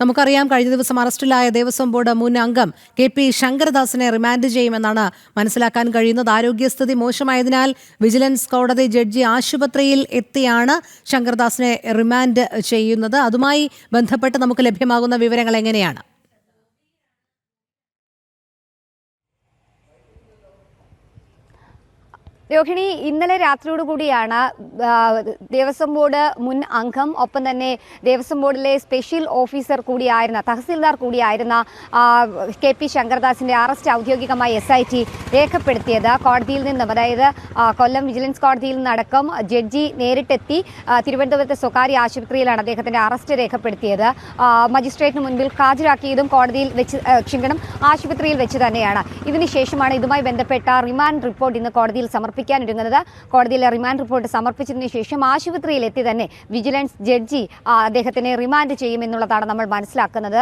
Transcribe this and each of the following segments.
നമുക്കറിയാം കഴിഞ്ഞ ദിവസം അറസ്റ്റിലായ ദേവസ്വം ബോർഡ് മുൻ അംഗം KP ശങ്കരദാസിനെ റിമാൻഡ് ചെയ്യുമെന്നാണ് മനസ്സിലാക്കാൻ കഴിയുന്നത്. ആരോഗ്യസ്ഥിതി മോശമായതിനാൽ വിജിലൻസ് കോടതി ജഡ്ജി ആശുപത്രിയിൽ എത്തിയാണ് ശങ്കരദാസിനെ റിമാൻഡ് ചെയ്യുന്നത്. അതുമായി ബന്ധപ്പെട്ട് നമുക്ക് ലഭ്യമാകുന്ന വിവരങ്ങൾ എങ്ങനെയാണ്? രോഹിണി, ഇന്നലെ രാത്രിയോടുകൂടിയാണ് ദേവസ്വം ബോർഡ് മുൻ അംഗം ഒപ്പം തന്നെ ദേവസ്വം ബോർഡിലെ സ്പെഷ്യൽ ഓഫീസർ കൂടിയായിരുന്ന തഹസിൽദാർ കൂടിയായിരുന്ന KP ശങ്കരദാസിന്റെ അറസ്റ്റ് ഔദ്യോഗികമായി SIT രേഖപ്പെടുത്തിയത്. കോടതിയിൽ നിന്നും, അതായത് കൊല്ലം വിജിലൻസ് കോടതിയിൽ നിന്നടക്കം ജഡ്ജി നേരിട്ടെത്തി തിരുവനന്തപുരത്തെ സ്വകാര്യ ആശുപത്രിയിലാണ് അദ്ദേഹത്തിന്റെ അറസ്റ്റ് രേഖപ്പെടുത്തിയത്. മജിസ്ട്രേറ്റിന് മുൻപിൽ ഹാജരാക്കിയതും കോടതിയിൽ വെച്ച് ആശുപത്രിയിൽ വെച്ച് തന്നെയാണ്. ഇതിനുശേഷമാണ് ഇതുമായി ബന്ധപ്പെട്ട റിമാൻഡ് റിപ്പോർട്ട് ഇന്ന് കോടതിയിൽ സമർപ്പിക്കാനൊരുങ്ങുന്നത്. കോടതിയിലെ റിമാൻഡ് റിപ്പോർട്ട് സമർപ്പിച്ചതിന് ശേഷം ആശുപത്രിയിലെത്തി തന്നെ വിജിലൻസ് ജഡ്ജി അദ്ദേഹത്തിനെ റിമാൻഡ് ചെയ്യുമെന്നുള്ളതാണ് നമ്മൾ മനസ്സിലാക്കുന്നത്.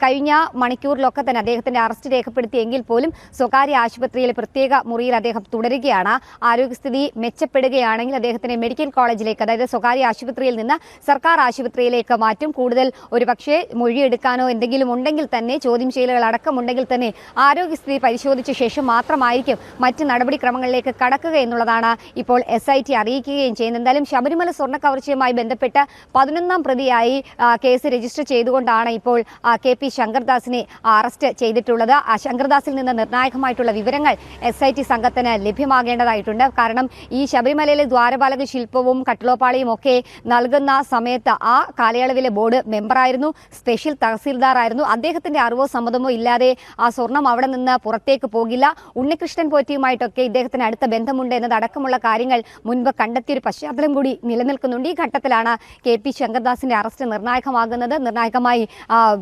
കഴിഞ്ഞ മണിക്കൂറിലൊക്കെ തന്നെ അദ്ദേഹത്തിന്റെ അറസ്റ്റ് രേഖപ്പെടുത്തിയെങ്കിൽ പോലും സ്വകാര്യ ആശുപത്രിയിലെ പ്രത്യേക മുറിയിൽ അദ്ദേഹം തുടരുകയാണ്. ആരോഗ്യസ്ഥിതി മെച്ചപ്പെടുകയാണെങ്കിൽ അദ്ദേഹത്തിനെ മെഡിക്കൽ കോളേജിലേക്ക്, അതായത് സ്വകാര്യ ആശുപത്രിയിൽ നിന്ന് സർക്കാർ ആശുപത്രിയിലേക്ക് മാറ്റും. കൂടുതൽ ഒരുപക്ഷെ മൊഴിയെടുക്കാനോ എന്തെങ്കിലും ഉണ്ടെങ്കിൽ തന്നെ, ചോദ്യം ചെയ്യലുകൾ അടക്കമുണ്ടെങ്കിൽ തന്നെ ആരോഗ്യസ്ഥിതി പരിശോധിച്ച ശേഷം മാത്രമായിരിക്കും മറ്റ് നടപടിക്രമങ്ങളിലേക്ക് കടക്കുക എന്നുള്ളതാണ് ഇപ്പോൾ SIT അറിയിക്കുകയും ചെയ്യുന്നത്. എന്തായാലും ശബരിമല സ്വർണ്ണ കവർച്ചയുമായി ബന്ധപ്പെട്ട് 11ാം പ്രതിയായി കേസ് രജിസ്റ്റർ ചെയ്തുകൊണ്ടാണ് ഇപ്പോൾ KP ശങ്കരദാസിനെ അറസ്റ്റ് ചെയ്തിട്ടുള്ളത്. ശങ്കരദാസിൽ നിന്ന് നിർണായകമായിട്ടുള്ള വിവരങ്ങൾ SIT സംഘത്തിന് ലഭ്യമാകേണ്ടതായിട്ടുണ്ട്. കാരണം ഈ ശബരിമലയിലെ ദ്വാരപാലക ശില്പവും കട്ടിളോപ്പാളിയും ഒക്കെ നൽകുന്ന സമയത്ത് ആ കാലയളവിലെ ബോർഡ് മെമ്പറായിരുന്നു, സ്പെഷ്യൽ തഹസീൽദാർ ആയിരുന്നു. അദ്ദേഹത്തിന്റെ അറിവോ സമ്മതമോ ഇല്ലാതെ ആ സ്വർണം അവിടെ നിന്ന് പുറത്തേക്ക് പോകില്ല. ഉണ്ണികൃഷ്ണൻ പോറ്റിയുമായിട്ടൊക്കെ ഇദ്ദേഹത്തിന് അടുത്ത ബന്ധമുണ്ട് എന്നതടക്കമുള്ള കാര്യങ്ങൾ മുൻപ് കണ്ടെത്തിയൊരു പശ്ചാത്തലം കൂടി നിലനിൽക്കുന്നുണ്ട്. ഈ ഘട്ടത്തിലാണ് KP ശങ്കരദാസിന്റെ അറസ്റ്റ് നിർണായകമായി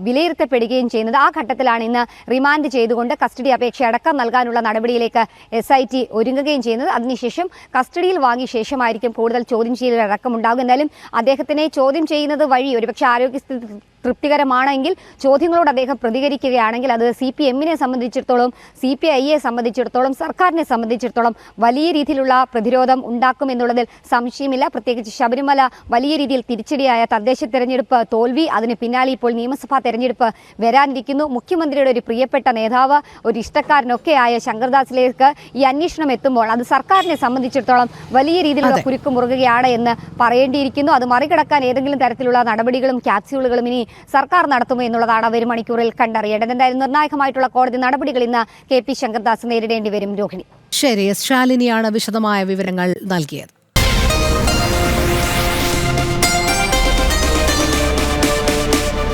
വിലയിരുത്തപ്പെടുകയും ചെയ്യുന്നത്. ആ ഘട്ടത്തിലാണ് ഇന്ന് റിമാൻഡ് ചെയ്തുകൊണ്ട് കസ്റ്റഡി അപേക്ഷ അടക്കം നൽകാനുള്ള നടപടിയിലേക്ക് SIT ഒരുങ്ങുകയും ചെയ്യുന്നത്. അതിനുശേഷം കസ്റ്റഡിയിൽ വാങ്ങിയ ശേഷമായിരിക്കും കൂടുതൽ ചോദ്യം ചെയ്യൽ അടക്കമുണ്ടാകും. എന്തായാലും അദ്ദേഹത്തിനെ ചോദ്യം ചെയ്യുന്നത് വഴി ഒരുപക്ഷെ ആരോഗ്യസ്ഥിതി തൃപ്തികരമാണെങ്കിൽ, ചോദ്യങ്ങളോട് അദ്ദേഹം പ്രതികരിക്കുകയാണെങ്കിൽ അത് CPM-നെ സംബന്ധിച്ചിടത്തോളം, CPI-യെ സംബന്ധിച്ചിടത്തോളം, സർക്കാരിനെ സംബന്ധിച്ചിടത്തോളം വലിയ രീതിയിലുള്ള പ്രതിരോധം ഉണ്ടാക്കുമെന്നുള്ളതിൽ സംശയമില്ല. പ്രത്യേകിച്ച് ശബരിമല വലിയ രീതിയിൽ തിരിച്ചടിയായ തദ്ദേശ തെരഞ്ഞെടുപ്പ് തോൽവി, അതിന് പിന്നാലെ ഇപ്പോൾ നിയമസഭാ തെരഞ്ഞെടുപ്പ് വരാനിരിക്കുന്നു. മുഖ്യമന്ത്രിയുടെ ഒരു പ്രിയപ്പെട്ട നേതാവ്, ഒരു ഇഷ്ടക്കാരനൊക്കെയായ ശങ്കരദാസിലേക്ക് ഈ അന്വേഷണം എത്തുമ്പോൾ അത് സർക്കാരിനെ സംബന്ധിച്ചിടത്തോളം വലിയ രീതിയിലുള്ള കുരുക്ക് മുറുകുകയാണ് എന്ന് പറയേണ്ടിയിരിക്കുന്നു. അത് മറികടക്കാൻ ഏതെങ്കിലും തരത്തിലുള്ള നടപടികളും ക്യാപ്സ്യൂളുകളും ഇനി സർക്കാർ നടത്തുമോ എന്നുള്ളതാണ് വരും മണിക്കൂറിൽ കണ്ടറിയേണ്ടത്. എന്തായാലും നിർണായകമായിട്ടുള്ള കോടതി നടപടികൾ ഇന്ന് KP ശങ്കരദാസ് നേരിടേണ്ടി വരും. രോഹിണി, ശരി, ശാലിനിയാണ് വിശദമായ വിവരങ്ങൾ നൽകിയത്.